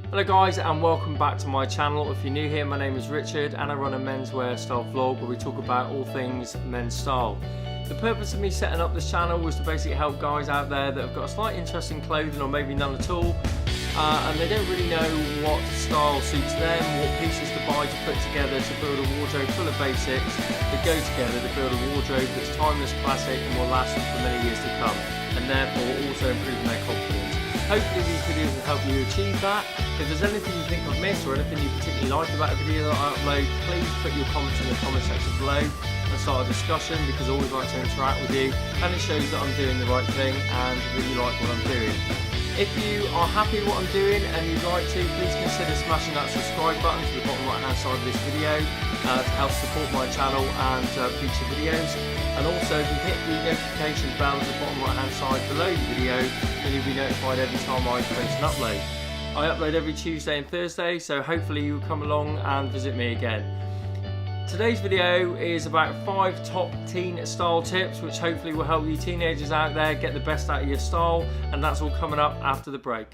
Hello guys, and welcome back to my channel. If you're new here, my name is Richard and I run a menswear style vlog where we talk about all things men's style. The purpose of me setting up this channel was to basically help guys out there that have got a slight interest in clothing or maybe none at all, and they don't really know what style suits them, what pieces to buy to put together to build a wardrobe full of basics that go together to build a wardrobe that's timeless, classic and will last them for many years to come, and therefore also improving their confidence. Hopefully these videos will help you achieve that. If there's anything you think I've missed or anything you particularly like about a video that I upload, please put your comments in the comment section below and start a discussion, because I always like to interact with you and it shows that I'm doing the right thing and that you like what I'm doing. If you are happy with what I'm doing and you'd like to, please consider smashing that subscribe button to the bottom right hand side of this video to help support my channel and future videos. And also, if you hit the notification bell at the bottom right hand side below the video, then you'll be notified every time I post and upload. I upload every Tuesday and Thursday, so hopefully you'll come along and visit me again. Today's video is about 5 top teen style tips which hopefully will help you teenagers out there get the best out of your style, and that's all coming up after the break.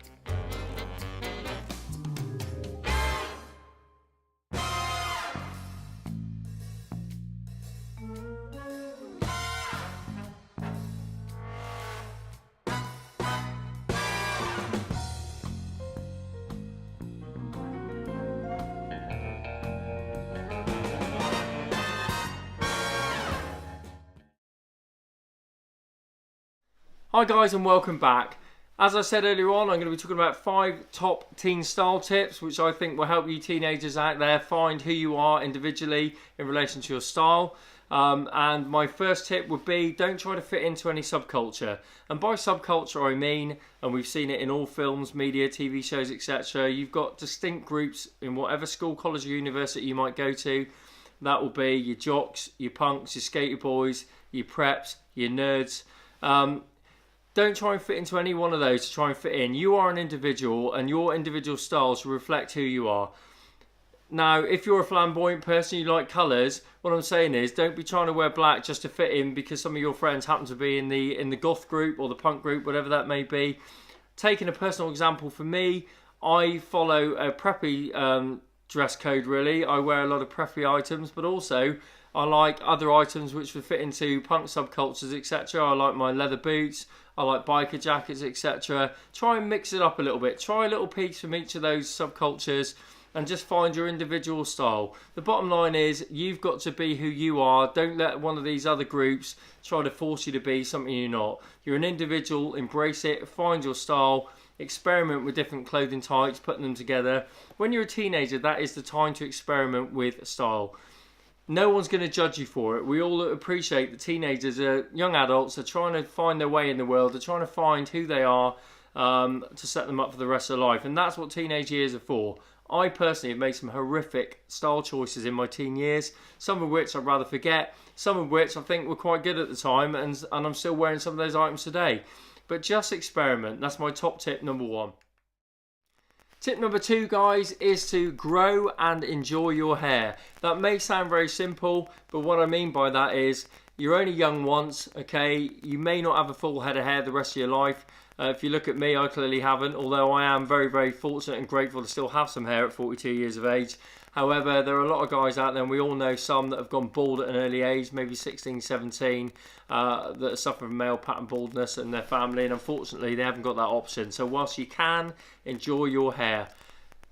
Hi guys, and welcome back. As I said earlier on, I'm going to be talking about 5 top teen style tips which I think will help you teenagers out there find who you are individually in relation to your style. And my first tip would be, don't try to fit into any subculture. And by subculture I mean, and we've seen it in all films, media, TV shows, etc. You've got distinct groups in whatever school, college or university you might go to. That will be your jocks, your punks, your skater boys, your preps, your nerds. Don't try and fit into any one of those to try and fit in. You are an individual and your individual style should reflect who you are. Now, if you're a flamboyant person, you like colours, what I'm saying is don't be trying to wear black just to fit in because some of your friends happen to be in the goth group or the punk group, whatever that may be. Taking a personal example for me, I follow a preppy dress code really. I wear a lot of preppy items, but also I like other items which would fit into punk subcultures, etc. I like my leather boots, I like biker jackets, etc. Try and mix it up a little bit. Try a little piece from each of those subcultures and just find your individual style. The bottom line is you've got to be who you are. Don't let one of these other groups try to force you to be something you're not. You're an individual, embrace it, find your style, experiment with different clothing types, putting them together. When you're a teenager, that is the time to experiment with style. No one's going to judge you for it. We all appreciate that teenagers are young adults, are trying to find their way in the world, they're trying to find who they are to set them up for the rest of their life. And that's what teenage years are for. I personally have made some horrific style choices in my teen years, some of which I'd rather forget, some of which I think were quite good at the time, and I'm still wearing some of those items today. But just experiment. That's my top tip number 1. Tip number 2, guys, is to grow and enjoy your hair. That may sound very simple, but what I mean by that is you're only young once, okay? You may not have a full head of hair the rest of your life. If you look at me, I clearly haven't, although I am very, very fortunate and grateful to still have some hair at 42 years of age. However, there are a lot of guys out there, and we all know some that have gone bald at an early age, maybe 16, 17, that suffer from male pattern baldness in their family, and unfortunately they haven't got that option. So whilst you can, enjoy your hair.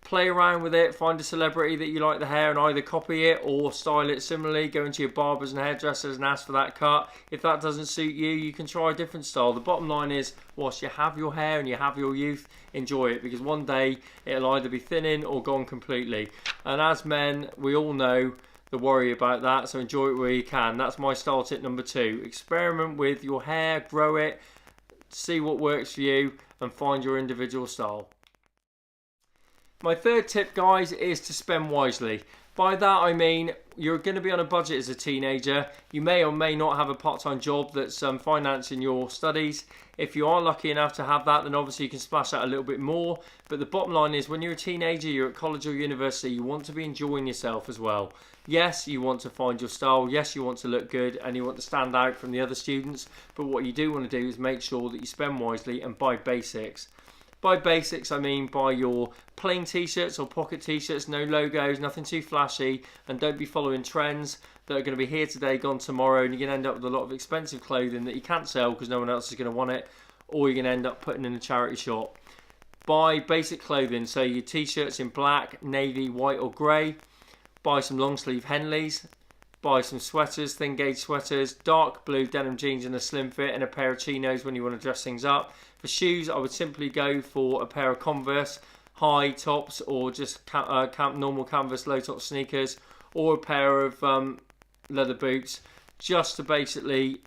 Play around with it, find a celebrity that you like the hair and either copy it or style it similarly. Go into your barbers and hairdressers and ask for that cut. If that doesn't suit you, you can try a different style. The bottom line is, whilst you have your hair and you have your youth, enjoy it, because one day it'll either be thinning or gone completely. And as men, we all know the worry about that, so enjoy it where you can. That's my style tip number 2. Experiment with your hair, grow it, see what works for you and find your individual style. My third tip, guys, is to spend wisely. By that I mean you're going to be on a budget as a teenager. You may or may not have a part-time job that's financing your studies. If you are lucky enough to have that, then obviously you can splash out a little bit more. But the bottom line is, when you're a teenager, you're at college or university, you want to be enjoying yourself as well. Yes, you want to find your style. Yes, you want to look good and you want to stand out from the other students. But what you do want to do is make sure that you spend wisely and buy basics. By basics, I mean buy your plain t-shirts or pocket t-shirts, no logos, nothing too flashy, and don't be following trends that are going to be here today, gone tomorrow, and you're going to end up with a lot of expensive clothing that you can't sell because no one else is going to want it, or you're going to end up putting in a charity shop. Buy basic clothing, so your t-shirts in black, navy, white or grey. Buy some long sleeve Henleys. Buy some sweaters, thin gauge sweaters, dark blue denim jeans in a slim fit, and a pair of chinos when you want to dress things up. For shoes, I would simply go for a pair of Converse high tops, or just normal canvas low top sneakers, or a pair of leather boots, just to basically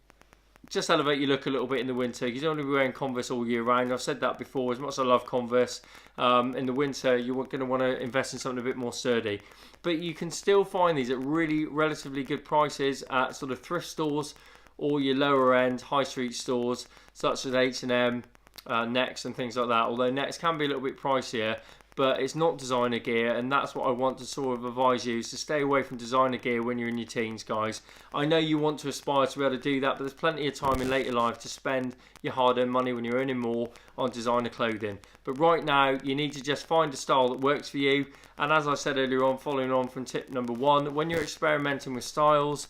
just elevate your look a little bit in the winter. You don't want to be wearing Converse all year round. I've said that before. As much as I love Converse, in the winter you're going to want to invest in something a bit more sturdy. But you can still find these at really relatively good prices at sort of thrift stores or your lower end high street stores such as H&M, Next and things like that. Although Next can be a little bit pricier, but it's not designer gear, and that's what I want to sort of advise you, is to stay away from designer gear when you're in your teens, guys. I know you want to aspire to be able to do that, but there's plenty of time in later life to spend your hard-earned money when you're earning more on designer clothing. But right now, you need to just find a style that works for you, and as I said earlier on, following on from tip number 1, when you're experimenting with styles,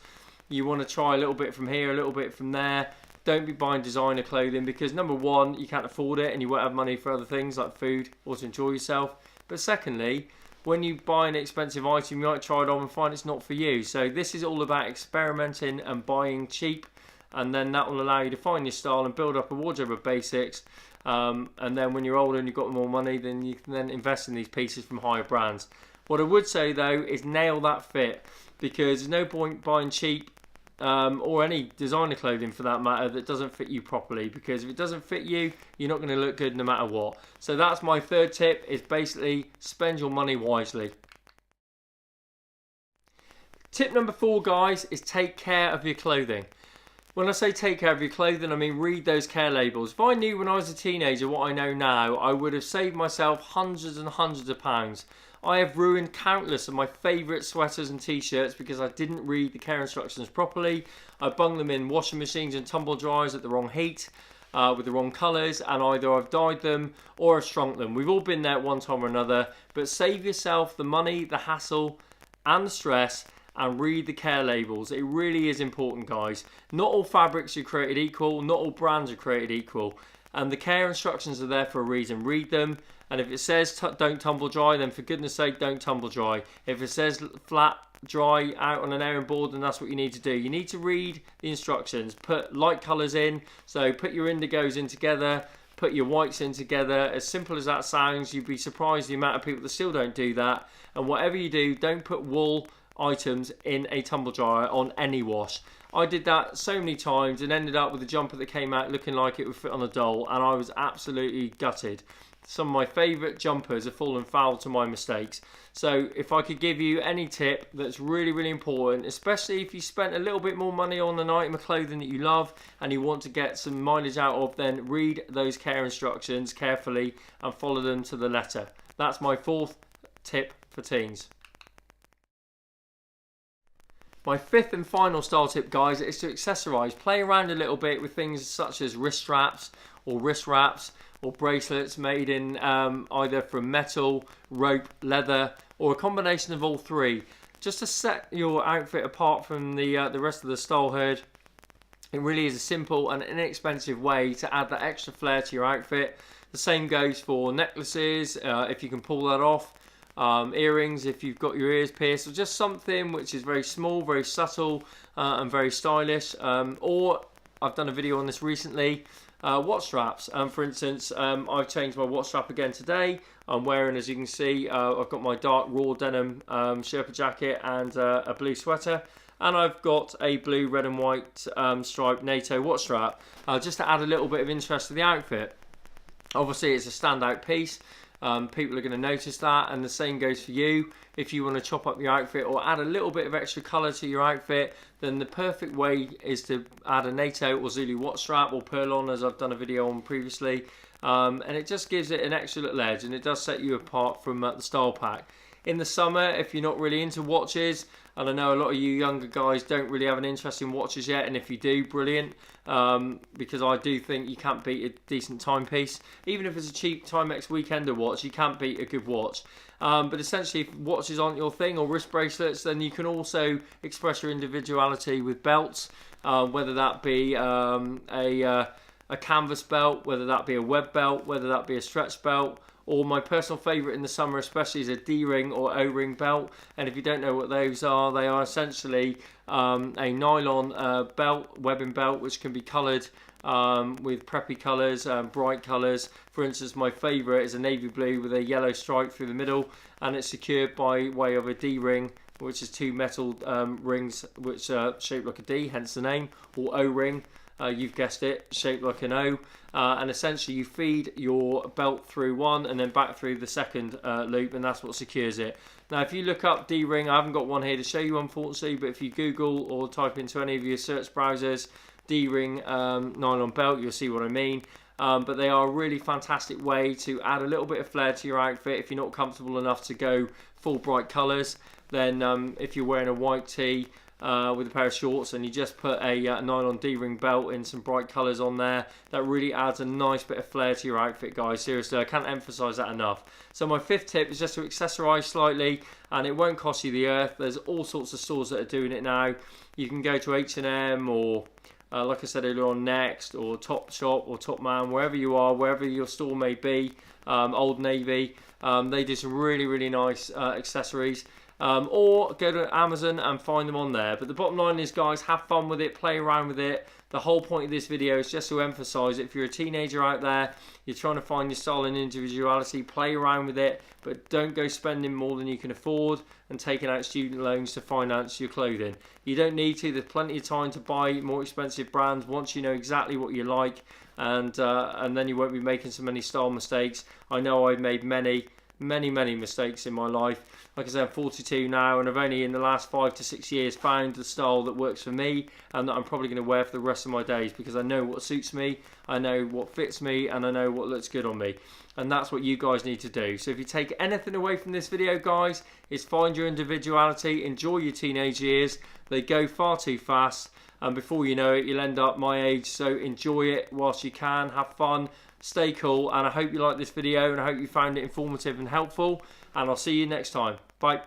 you want to try a little bit from here, a little bit from there. Don't be buying designer clothing because, number 1, you can't afford it and you won't have money for other things like food or to enjoy yourself. But secondly, when you buy an expensive item, you might try it on and find it's not for you. So this is all about experimenting and buying cheap, and then that will allow you to find your style and build up a wardrobe of basics. And then when you're older and you've got more money, then you can then invest in these pieces from higher brands. What I would say though is nail that fit, because there's no point buying cheap or any designer clothing for that matter that doesn't fit you properly, because if it doesn't fit you, you're not going to look good no matter what. So that's my third tip, is basically spend your money wisely. Tip number 4, guys, is take care of your clothing. When I say take care of your clothing, I mean read those care labels. If I knew when I was a teenager what I know now, I would have saved myself hundreds and hundreds of pounds. I have ruined countless of my favourite sweaters and t-shirts because I didn't read the care instructions properly. I bunged them in washing machines and tumble dryers at the wrong heat, with the wrong colours, and either I've dyed them or I've shrunk them. We've all been there at one time or another, but save yourself the money, the hassle and the stress, and read the care labels. It really is important, guys. Not all fabrics are created equal, not all brands are created equal, and the care instructions are there for a reason. Read them. And if it says don't tumble dry, then for goodness sake, don't tumble dry. If it says flat dry out on an airing board, then that's what you need to do. You need to read the instructions. Put light colours in, so put your indigos in together, put your whites in together. As simple as that sounds, you'd be surprised the amount of people that still don't do that. And whatever you do, don't put wool items in a tumble dryer on any wash. I did that so many times and ended up with a jumper that came out looking like it would fit on a doll, and I was absolutely gutted. Some of my favourite jumpers have fallen foul to my mistakes. So if I could give you any tip that's really, really important, especially if you spent a little bit more money on an item of clothing that you love and you want to get some mileage out of, then read those care instructions carefully and follow them to the letter. That's my 4th tip for teens. My 5th and final style tip, guys, is to accessorise. Play around a little bit with things such as wrist straps or wrist wraps or bracelets made in either from metal, rope, leather, or a combination of all three. Just to set your outfit apart from the rest of the style herd. It really is a simple and inexpensive way to add that extra flair to your outfit. The same goes for necklaces, if you can pull that off. Earrings if you've got your ears pierced, or just something which is very small, very subtle and very stylish. Or I've done a video on this recently, watch straps. For instance, I've changed my watch strap again today. I'm wearing, as you can see, I've got my dark raw denim Sherpa jacket and a blue sweater, and I've got a blue, red and white striped NATO watch strap, just to add a little bit of interest to the outfit. Obviously it's a standout piece. People are going to notice that, and the same goes for you. If you want to chop up your outfit or add a little bit of extra colour to your outfit, then the perfect way is to add a NATO or Zulu watch strap or purl-on, as I've done a video on previously, and it just gives it an extra little edge, and it does set you apart from the style pack. In the summer, if you're not really into watches, and I know a lot of you younger guys don't really have an interest in watches yet, and if you do, brilliant, because I do think you can't beat a decent timepiece. Even if it's a cheap Timex Weekender watch, you can't beat a good watch. But essentially, if watches aren't your thing, or wrist bracelets, then you can also express your individuality with belts, whether that be a canvas belt, whether that be a web belt, whether that be a stretch belt, or my personal favourite in the summer especially is a D-ring or O-ring belt. And if you don't know what those are, they are essentially a nylon belt, webbing belt, which can be coloured with preppy colours, bright colours. For instance, my favourite is a navy blue with a yellow stripe through the middle, and it's secured by way of a D-ring, which is two metal rings which are shaped like a D, hence the name, or O-ring. You've guessed it, shaped like an O, and essentially you feed your belt through one and then back through the second loop, and that's what secures it. Now if you look up D-ring, I haven't got one here to show you unfortunately, but if you Google or type into any of your search browsers D-ring nylon belt, you'll see what I mean. But they are a really fantastic way to add a little bit of flair to your outfit. If you're not comfortable enough to go full bright colours, then if you're wearing a white tee with a pair of shorts and you just put a nylon D-ring belt in some bright colours on there, that really adds a nice bit of flair to your outfit, guys. Seriously, I can't emphasise that enough. So my fifth tip is just to accessorise slightly, and it won't cost you the earth. There's all sorts of stores that are doing it now. You can go to H&M or like I said earlier on, Next or Topshop or Topman, wherever you are, wherever your store may be, Old Navy, they do some really nice accessories. Or go to Amazon and find them on there. But the bottom line is, guys, have fun with it, play around with it. The whole point of this video is just to emphasise, if you're a teenager out there, you're trying to find your style and individuality, play around with it, but don't go spending more than you can afford and taking out student loans to finance your clothing. You don't need to. There's plenty of time to buy more expensive brands once you know exactly what you like, and then you won't be making so many style mistakes. I know I've made many mistakes in my life. Like I said, I'm 42 now, and I've only in the last 5 to 6 years found the style that works for me and that I'm probably going to wear for the rest of my days, because I know what suits me, I know what fits me, and I know what looks good on me. And that's what you guys need to do. So if you take anything away from this video, guys, is find your individuality, enjoy your teenage years. They go far too fast, and before you know it, you'll end up my age. So enjoy it whilst you can, have fun, stay cool, and I hope you liked this video, and I hope you found it informative and helpful, and I'll see you next time. Bye.